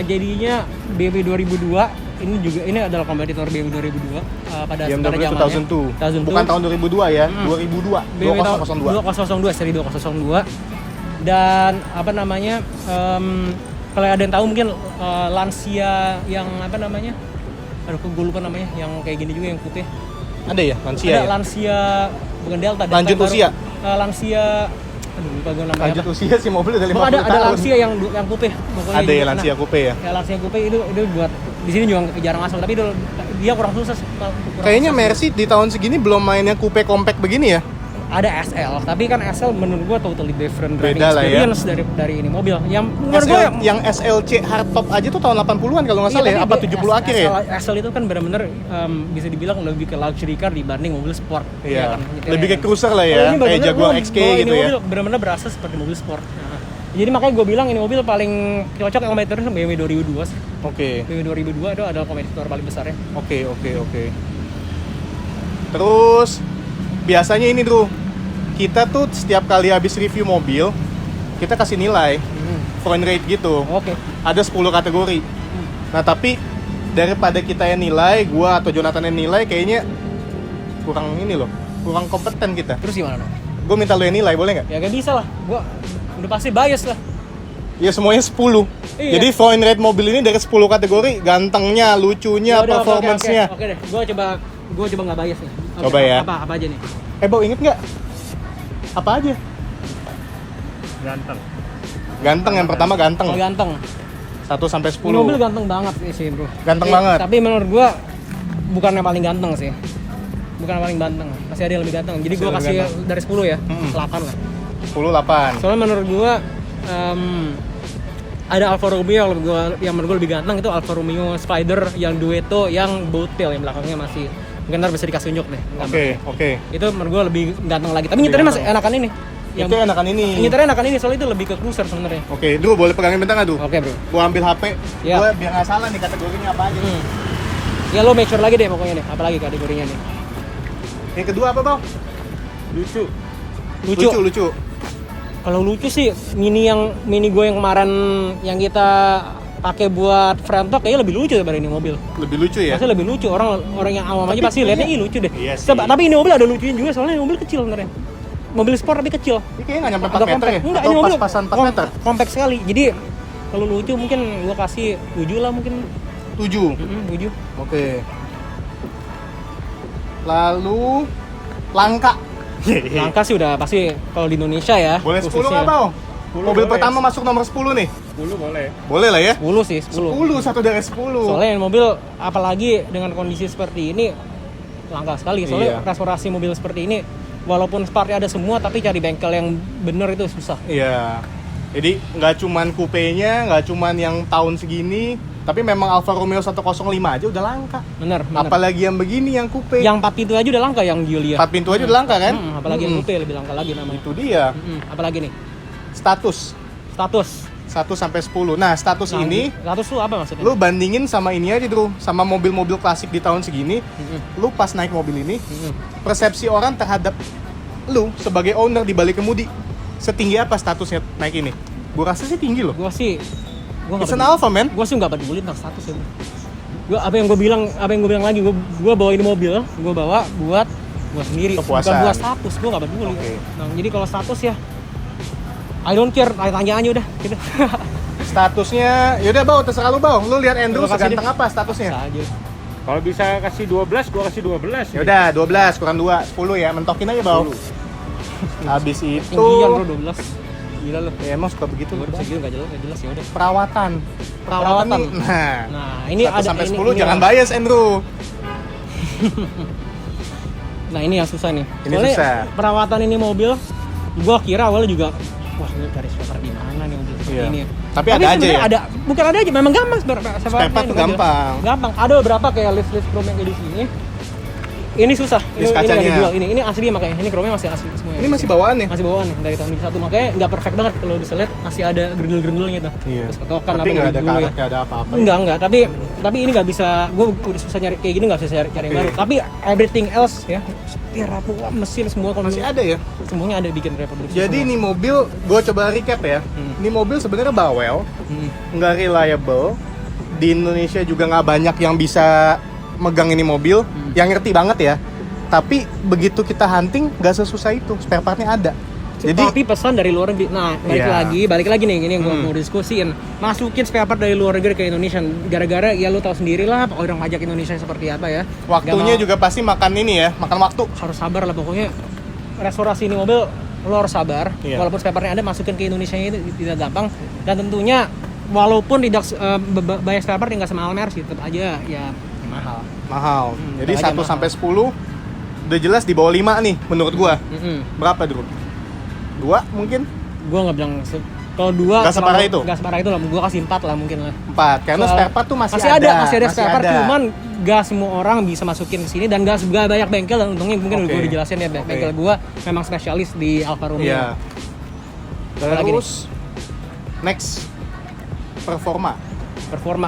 Jadinya BMW 2002 ini adalah kompetitor BMW 2002 pada BMW zamannya. 2002. Bukan tahun 2002 ya, 2002. BMW 2002. 2002 seri 2002. Dan apa namanya? Kalau ada yang tahu mungkin Lancia yang apa namanya? Aduh, gue lupa namanya, yang kayak gini juga yang putih. Ada ya, Lancia Ada ya? Lancia, bukan Delta. Lanjut baru. usia? Lancia, aduh lupa gue namanya. Lanjut usia sih mobil udah 50 Oh, ada tahun. Lancia yang putih. Pokoknya Ada ya juga. Lancia coupe ya? Ya Lancia coupe itu buat di sini juga jarang masuk, tapi dia kurang sukses. Kayaknya Mercy di tahun segini belum main yang coupe compact begini ya? Ada SL, tapi kan SL menurut gua totally different driving Beda lah ya. experience dari ini mobil. Yang menurut gua yang SLC hardtop aja tuh tahun 80-an kalau nggak salah ya, apa 70 akhir ya? SL itu kan benar-benar bisa dibilang lebih ke luxury car dibanding mobil sport. Iya, kan? Gitu lebih ya. ke cruiser lah Oh, ya, ini kayak bener-bener Jaguar gua XK bawa gitu ini ya. mobil benar-benar berasa seperti mobil sport. Nah, jadi makanya gue bilang ini mobil paling cocok yang kompetitornya BMW 2002 sih. Oke. BMW 2002 itu adalah kompetitor paling besarnya. Oke. Terus biasanya ini Bro, kita tuh setiap kali habis review mobil, kita kasih nilai point rate gitu. Oke. Ada 10 kategori. Nah, tapi daripada kita yang nilai, gua atau Jonathan yang nilai, kayaknya kurang ini loh, kurang kompeten kita. Terus gimana dong? Gue minta lu yang nilai, boleh nggak? Ya gak bisa lah. Gua udah pasti bias lah. Ya semuanya 10. Iya. Jadi point rate mobil ini dari 10 kategori, gantengnya, lucunya, Ya udah, performance-nya. Oke deh. Gua coba nggak bias nih. Oke, Coba ya. Apa aja nih? Bau inget nggak? Apa aja? Ganteng. Ganteng, yang pertama ganteng. Oh, ganteng. 1 sampai 10. Ini mobil ganteng banget sih, Bro. Ganteng banget. Tapi menurut gua bukan yang paling ganteng sih. Bukan yang paling ganteng. Masih ada yang lebih ganteng. Jadi Masih gua ada kasih yang ganteng. dari 10 ya. Mm-mm. 8 lah. 10 8. Soalnya menurut gua ada Alfa Romeo yang menurut gua lebih ganteng, itu Alfa Romeo Spider yang Duetto yang boattail, yang belakangnya masih mungkin ntar bisa dikasih unjuk deh. Oke. Itu menurut gua lebih ganteng lagi. Tapi Lebih nyetirnya masih ganteng. enakan ini. Itu enakan ini. Nyetirnya enakan ini, soalnya itu lebih ke cruiser sebenarnya. Oke, Drew boleh pegangin bentar nggak, Drew? Oke, Bro. Gua ambil HP, Ya. gua biar nggak salah nih kategorinya apa aja. Ya lo make sure lagi deh pokoknya nih, apalagi kategorinya nih. Yang kedua apa, Bang? Lucu. Lucu. Kalau lucu sih mini gue yang kemarin yang kita pakai buat front talk kayaknya lebih lucu daripada ini mobil. Lebih lucu ya? Pasti lebih lucu. Orang yang awam aja pasti lihatnya ih lucu deh. Iya sih. Coba, tapi ini mobil ada lucunya juga soalnya ini mobil kecil sebenarnya. Mobil sport tapi kecil. Ini kayaknya nggak nyampe 4 Agak meter compact. ya? Enggak, Atau ini mobil pas-pasan 4 meter? Compact sekali. Jadi kalau lucu mungkin gue kasih 7 lah mungkin. 7. 7. Oke. Lalu langka. Langka sih udah pasti kalau di Indonesia ya. Boleh 10 khususnya. nggak, Bang? 10 Mobil boleh. pertama masuk nomor 10 nih. 10 boleh. Boleh lah ya? 10 sih, 10. 10, 1 dari 10. Soalnya yang mobil apalagi dengan kondisi seperti ini langka sekali. Soalnya Iya. restorasi mobil seperti ini walaupun partnya ada semua tapi cari bengkel yang bener itu susah. Iya. Jadi nggak cuman coupe-nya, nggak cuman yang tahun segini, tapi memang Alfa Romeo 105 aja udah langka. Bener. Apalagi yang begini yang coupe. Yang 4 pintu aja udah langka yang Giulia. 4 pintu aja udah langka kan? Apalagi yang coupe lebih langka lagi namanya. Itu dia. Apalagi nih? Status Status. 1 sampai 10. Nah, status Nah, ini status tuh apa maksudnya? lu bandingin sama ini aja dulu, sama mobil-mobil klasik di tahun segini. Lu pas naik mobil ini, persepsi orang terhadap lu sebagai owner di balik kemudi setinggi apa statusnya naik ini? Gua rasa sih tinggi loh. Gua sih It's an Alpha, man. Gua sih nggak peduli tentang status ya. Gua apa yang gue bilang lagi, gua bawa ini mobil, gua bawa buat gua sendiri, Kepuasan. bukan buat status. Gua nggak peduli. Oke. Nah, jadi kalau status ya I don't care, tanya aja udah gitu. Statusnya, yaudah Bau, terserah lu Bau. Lu lihat Andrew Lu kasih seganteng deh. apa statusnya? Bisa aja. Kalau bisa kasih 12, gua kasih 12. Yaudah, 12 kurang 2, 10 ya. Mentokin aja Bau. Habis itu Tinggian bro 12. Gila lu. ya, emang suka begitu Gua lu. segitu enggak jelas ya udah. Perawatan. Perawatan. nih, nah, Nah, ini 1 ada sampai ini- 10 ini jangan yang- bias Andrew. Nah, ini yang susah nih. Ini Soalnya susah. perawatan ini mobil gua kira awalnya juga wah, ini cari spare di mana nih mobil seperti Iya. ini. Tapi ada aja sebenarnya ya? bukan ada aja, memang gampang spare part tuh gampang. Gampang. Ada beberapa kayak list Chrome yang di sini. Ini susah. List Ini kacanya. nggak dijual. Ini asli makanya. Ini Chrome-nya masih asli semua. Ini masih bawaan ya? Masih bawaan nih dari tahun 2001. Makanya nggak perfect banget kalau bisa lihat masih ada gerindel-gerindelnya tuh. Iya. Terus ketokan Tapi nggak ada dulu ya. karet, nggak ada apa-apa. Enggak, tapi ini nggak bisa, gue udah susah nyari kayak gini, nggak bisa cari yang baru. Tapi everything else ya, setir apa mesin semua kalau Masih ada ya? semuanya ada bikin reproduksi. Jadi semua. ini mobil, gue coba recap ya. Ini mobil sebenarnya bawel, nggak reliable. Di Indonesia juga nggak banyak yang bisa megang ini mobil, yang ngerti banget ya. Tapi begitu kita hunting, nggak sesusah itu. Spare partnya ada. Jadi tapi pesan dari luar negeri. Nah, balik lagi nih, ini yang gue mau diskusiin. Masukin spare part dari luar negeri ke Indonesia. Gara-gara ya lu tahu sendiri lah orang pajak Indonesia seperti apa ya. waktunya juga pasti makan ini ya, makan waktu. Harus sabar lah pokoknya. Restorasi ini mobil lo harus sabar. Iya. Walaupun spare partnya ada, masukin ke Indonesia itu tidak gampang. Dan tentunya walaupun tidak banyak spare part yang nggak semahal Mercy, tetap aja ya mahal. Mahal. Jadi makanya 1 mahal. sampai 10 udah jelas di bawah 5 nih menurut gua. Berapa dulu? 2 mungkin? Gue nggak bilang kalau 2 Nggak separah itu? Nggak separah itu lah. Gue kasih 4 lah mungkin lah. 4. Karena spare part tuh masih ada ada spare part, cuman gak semua orang bisa masukin ke sini dan gak banyak bengkel, dan untungnya mungkin udah gue dijelasin ya, bengkel gue memang spesialis di Alfa Romeo. Iya. Lagi nih, Terus next performa.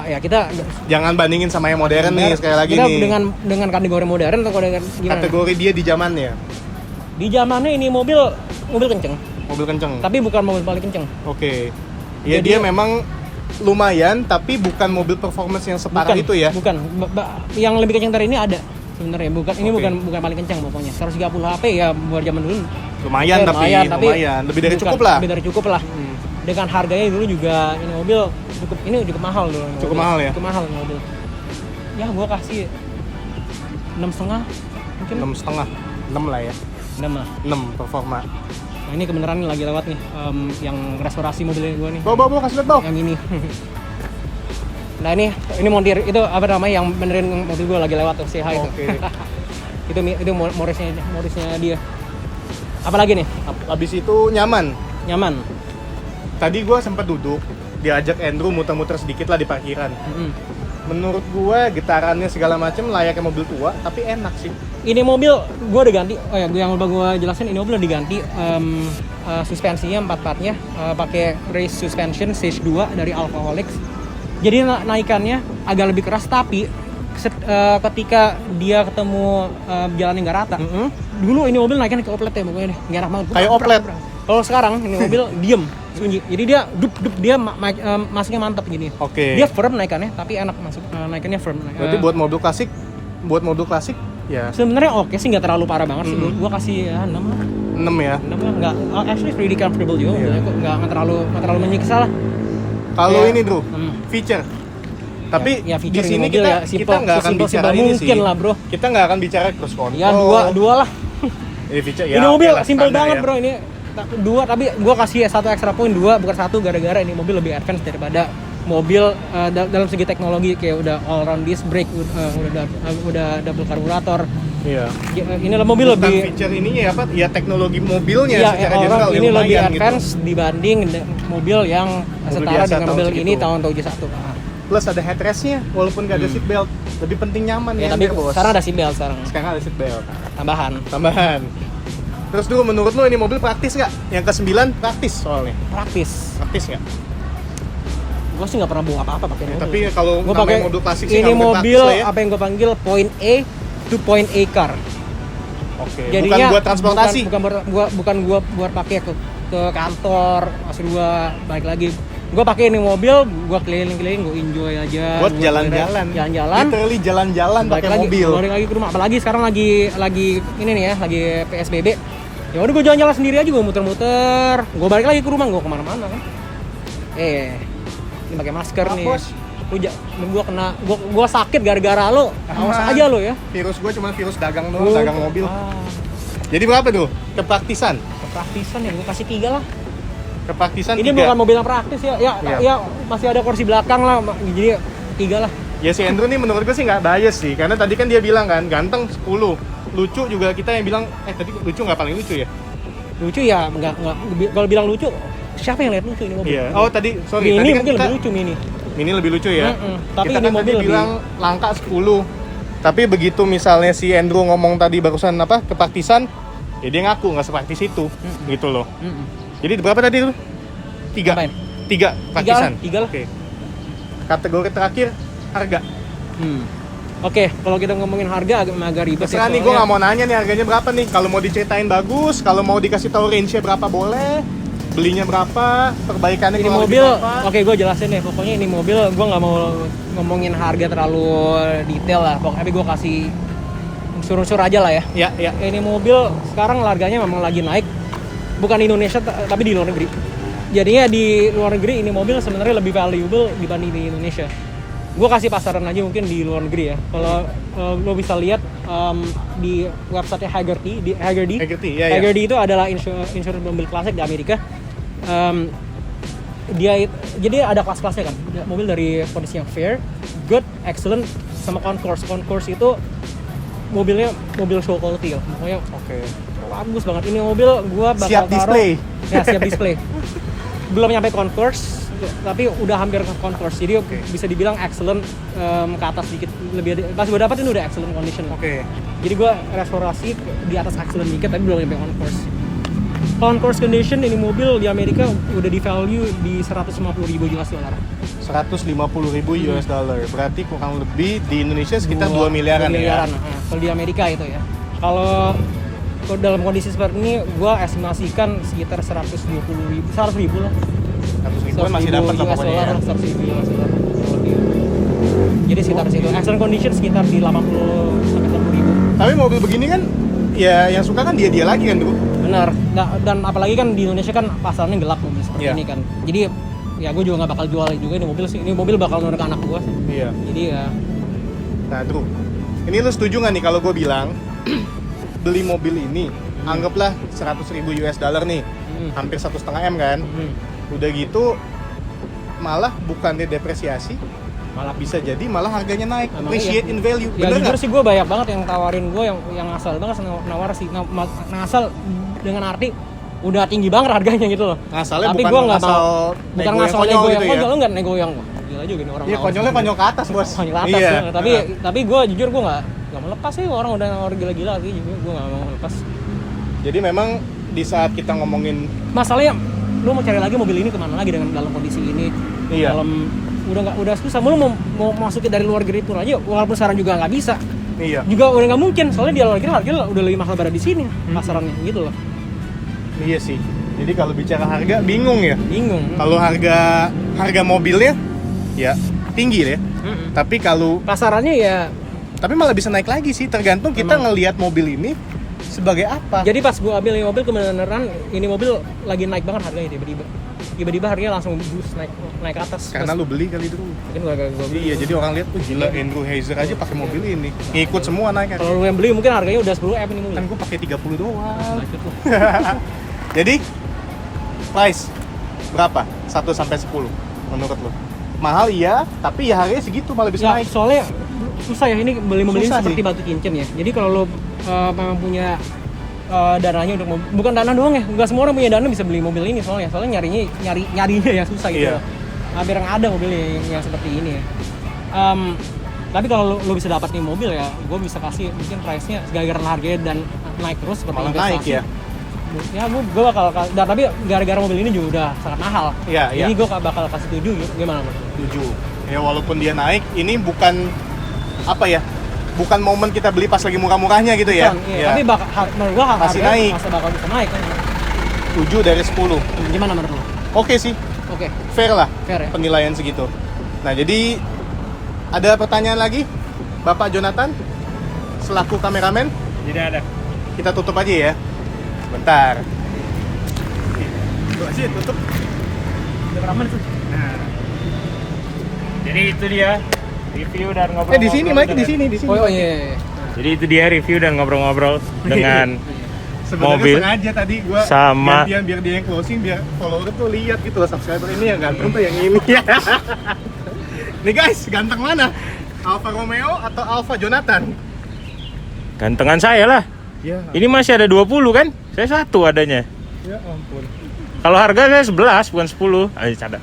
ya kita Jangan bandingin sama yang modern nih sekali lagi kita nih. dengan kategori modern atau dengan gimana? Kategori dia di zamannya. Di zamannya ini mobil kenceng, Mobil kenceng. tapi bukan mobil paling kenceng. Oke. Ya Jadi- dia memang lumayan tapi bukan mobil performance yang separah itu ya. Bukan. Yang lebih kenceng dari ini ada sebenarnya. Ini Oke. bukan paling kenceng pokoknya. 130 HP ya buat zaman dulu. Lumayan Oke, tapi lumayan. Lebih dari cukup lah. Lebih dari cukup lah. Dengan harganya dulu juga ini mobil cukup mahal dulu. Cukup mahal ya? Cukup mahal ini mobil. Ya gua kasih 6,5 mungkin. 6,5. 6 lah ya. 6 lah. 6 performa. Nah ini kebenaran nih lagi lewat nih yang restorasi mobilnya gua nih. Bawa kasih lihat, Bang. Yang ini. Nah ini montir itu apa namanya yang benerin mobil gua lagi lewat tuh, CH itu. Oke. itu Morrisnya dia. Apalagi nih? Habis itu nyaman. Nyaman. Tadi gua sempat duduk, diajak Andrew muter-muter sedikit lah di parkiran. Menurut gua getarannya segala macam layaknya mobil tua, tapi enak sih. Ini mobil gue udah ganti. Oh ya, yang lupa gue jelasin, ini mobil udah diganti suspensinya 4 partnya, pakai race suspension stage 2 dari Alphaholics. Jadi naikannya agak lebih keras, tapi ketika dia ketemu jalan yang nggak rata, dulu ini mobil naikannya ke oplet ya pokoknya deh, nggak enak banget. Kayak oplet. Kalau sekarang ini mobil diem, sunyi. Jadi dia dia masuknya mantap gini. Oke. Dia firm naikannya, tapi enak masuk naikannya firm. Berarti buat mobil klasik ya Sebenarnya oke sih, nggak terlalu parah banget sih. Gua kasih ya 6 lah. 6 ya. 6 lah, nggak, actually pretty comfortable juga. Iya. Nggak terlalu menyiksa lah. Kalau Ya. ini Drew, feature. Tapi Ya, di feature sini ini mobil ya, kita nggak akan bicara ini sih. mungkin lah bro. Kita nggak akan bicara cruise control. Ya dua lah. Ini feature ya. Ini mobil oke lah, simple standar banget ya. bro. Ini 2, tapi gua kasih 1 extra point, 2 bukan 1, gara-gara ini mobil lebih advance daripada mobil dalam segi teknologi, kayak udah all round disc brake, udah double karburator. Iya. Ini lah mobil Tentang lebih feature ininya apa? Ya teknologi mobilnya ya, secara all general round ya ini lebih lumayan advance dibanding mobil yang setara biasa dengan tahun mobil segitu. ini tahun 71. Plus ada headrestnya, walaupun nggak ada seat belt, lebih penting nyaman Ya, ya, tapi bos. sekarang ada seatbelt sekarang. Sekarang ada seat belt. Tambahan. Terus dulu menurut lu ini mobil praktis nggak? Yang ke-9 praktis soalnya. Praktis. Praktis nggak? Gue sih nggak pernah bawa apa-apa pakai Ya, mobil. tapi kalau Gua namanya pakai mobil klasik sih ini nggak mungkin mobil praktis lah ya. apa yang gue panggil point A to point A car. Oke. Jadinya Bukan buat transportasi. bukan gua buat pakai ke kantor, maksud gua balik lagi. Gua pakai ini mobil, gua keliling-keliling, gua enjoy aja. Buat Gua jalan-jalan. Jalan-jalan. Literally jalan-jalan Balik pakai lagi, mobil. balik lagi ke rumah. Apalagi sekarang lagi ini nih ya, lagi PSBB. Ya udah gua jalan-jalan sendiri aja, gua muter-muter. Gua balik lagi ke rumah, gua kemana-mana kan. Ini pakai masker nih. Bos. Gua sakit gara-gara lo. Awas aja lo ya. Virus gue cuma virus dagang doang, dagang mobil. Jadi berapa tuh? Kepraktisan. Kepraktisan ya, gua kasih 3 lah. Kepraktisan Ini 3. bukan mobil yang praktis ya. Iya. Ya masih ada kursi belakang lah. Jadi 3 lah. Ya si Andrew nih menurut gue sih nggak bias sih, karena tadi kan dia bilang kan ganteng 10, lucu juga kita yang bilang tadi lucu nggak paling lucu ya? Lucu ya, enggak kalau bilang lucu siapa yang lihat lucu ini mobil? Iya. Oh tadi, sorry. Ini tadi kan mungkin kita, lebih lucu Mini. Mini lebih lucu ya. Tapi kita ini kan mobil tadi lebih bilang langka 10. Tapi begitu misalnya si Andrew ngomong tadi barusan apa kepraktisan, ya dia ngaku nggak sepraktis itu, gitu loh. Jadi berapa tadi tuh? 3. Ngapain? 3 praktisan. 3 lah. Oke. Kategori terakhir harga. Oke, kalau kita ngomongin harga agak ribet. Terserah nih, gue nggak mau nanya nih harganya berapa nih. Kalau mau diceritain bagus, kalau mau dikasih tahu range-nya berapa boleh, belinya berapa, perbaikannya Ini kurang lebih mobil, berapa. oke gue jelasin deh. Pokoknya ini mobil, gue nggak mau ngomongin harga terlalu detail lah. Pokoknya gue kasih unsur-unsur aja lah ya. Ya. Ini mobil sekarang harganya memang lagi naik, bukan di Indonesia tapi di luar negeri. Jadinya di luar negeri ini mobil sebenarnya lebih valuable dibanding di Indonesia. Gue kasih pasaran aja mungkin di luar negeri ya. Kalau lo bisa lihat di website Hagerty, Hagerty itu adalah insurance mobil klasik di Amerika. Jadi ada kelas-kelasnya kan. Mobil dari kondisi yang fair, good, excellent, sama concourse. Concourse itu mobilnya mobil show quality ya. Pokoknya bagus banget. Ini mobil gue bakal Siap display. Ya, siap display. Belum nyampe concourse, tapi udah hampir ke concourse. Jadi bisa dibilang excellent, ke atas dikit lebih. Pas gue dapet ini udah excellent condition. Jadi gue restorasi di atas excellent dikit, tapi belum nyampe concourse. Concourse condition ini mobil di Amerika udah di value di 150.000 US dollar. 150.000 US dollar. Berarti kurang lebih di Indonesia sekitar 2 miliaran ya. Nah, kalau di Amerika itu ya. Kalau dalam kondisi seperti ini, gue estimasikan sekitar 100.000 lah. 100.000 masih dapat lah pokoknya ya. 100.000 US dollar. Jadi sekitar situ. Excellent condition sekitar di 80 sampai 100.000. Tapi mobil begini kan, ya yang suka kan dia lagi kan tuh. Benar. Dan apalagi kan di Indonesia kan pasarnya gelap mobil seperti ini kan. Jadi ya gue juga nggak bakal jual juga ini mobil sih. Ini mobil bakal nurut ke anak gue. Iya. Jadi ya. Nah, Drew, ini lu setuju nggak nih kalau gue bilang beli mobil ini, anggaplah 100.000 US dollar nih, hampir 1,5 M kan? Udah gitu, malah bukannya depresiasi, malah bisa jadi malah harganya naik, appreciate in value. Ya Bener jujur nggak? sih gue banyak banget yang tawarin gue yang asal banget nawar sih, ngasal dengan arti udah tinggi banget harganya gitu loh. Ngasalnya tapi bukan gue nggak ngasal mau, bukan nego ngasal yang nego konyol yang gitu ya? konyol, enggak nego yang gila juga nih orang. Iya, konyolnya konyol ke atas bos. Konyol ke atas Iya. ya. Tapi gue jujur gue nggak mau lepas sih, orang udah nawar gila-gila sih, gue nggak mau lepas. Jadi memang di saat kita ngomongin masalahnya lu mau cari lagi mobil ini kemana lagi dengan dalam kondisi ini? Iya. Dalam udah susah, lu mau masukin dari luar negeri pun aja, walaupun sekarang juga nggak bisa. iya. Juga udah nggak mungkin, soalnya di luar negeri harganya udah lebih mahal daripada di sini pasarannya gitu loh. Iya sih. Jadi kalau bicara harga bingung ya. Bingung. Kalau harga mobilnya ya tinggi ya. Tapi kalau Pasarannya ya. tapi malah bisa naik lagi sih, tergantung kita ngelihat mobil ini sebagai apa. Jadi pas gua ambil ini mobil kebenaran ini mobil lagi naik banget harganya tiba-tiba harganya langsung boost naik ke atas. Karena lu beli kali itu. Mungkin gua beli. Iya, jadi orang lihat tuh gila Andrew Hazer aja pakai mobil ini. Ngikut semua naik kan. Kalau lu yang beli mungkin harganya udah 10 M ini mobil. Kan gua pakai 30 doang. Naik itu. Jadi price berapa? 1 sampai 10 menurut lu? Mahal iya, tapi ya harganya segitu malah bisa Ya, naik. soalnya susah ya ini beli mobil ini Susah seperti sih. batu cincin ya. Jadi kalau lo memang punya dananya untuk bukan dana doang ya, nggak semua orang punya dana bisa beli mobil ini soalnya nyarinya ya susah gitu. Iya. Hampir nggak ada mobil yang seperti ini ya. Tapi kalau lo bisa dapat nih mobil ya, gue bisa kasih mungkin price-nya gara-gara harganya dan naik terus seperti Malah investasi. naik ya. Ya gue bakal tapi gara-gara mobil ini juga udah sangat mahal. Iya, Jadi iya. gue bakal kasih 7 gimana? 7. Ya walaupun dia naik, ini bukan apa ya? Bukan momen kita beli pas lagi murah-murahnya gitu ya. Bukan, iya. Ya. Tapi menurut gue Masih harganya naik. masih bakal bisa naik kan. 7 dari 10. Gimana menurut lo? Oke sih, Oke, fair lah fair ya. penilaian segitu. Nah, jadi ada pertanyaan lagi Bapak Jonathan selaku kameramen, Tidak ada. kita tutup aja ya. Bentar. Tuh aja tutup. Udah berapa menit tuh? Nah. Jadi itu dia review dan ngobrol. Di sini, Mike, di sini. Oh iya. Jadi itu dia review dan ngobrol-ngobrol dengan Sebenarnya mobil sengaja tadi gua sama- gantian biar dia yang closing, biar follower tuh lihat gitu loh, subscriber ini yang ganteng tuh yang ini. Nih guys, ganteng mana? Alfa Romeo atau Alfa Jonathan? gantengan saya lah. Ya, Ini masih ada 20 kan? Saya 1 adanya. ya ampun. Kalau harga saya 11 bukan 10. Ayo canda.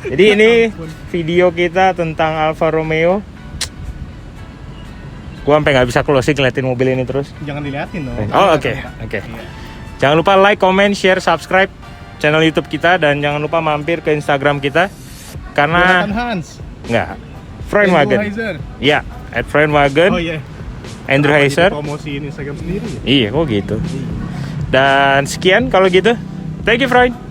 Jadi ini video kita tentang Alfa Romeo. Gua sampai nggak bisa closing ngeliatin mobil ini terus. Jangan diliatin dong. Oh oke. Jangan lupa like, comment, share, subscribe channel YouTube kita dan jangan lupa mampir ke Instagram kita karena Jonathan Hans. nggak Freundwagen. Heiser. Ya, @Freundwagen. Oh iya. Andrew Heiser. Promosiin Instagram sendiri ya. Iya, kok gitu. Dan sekian kalau gitu. Thank you, Freund.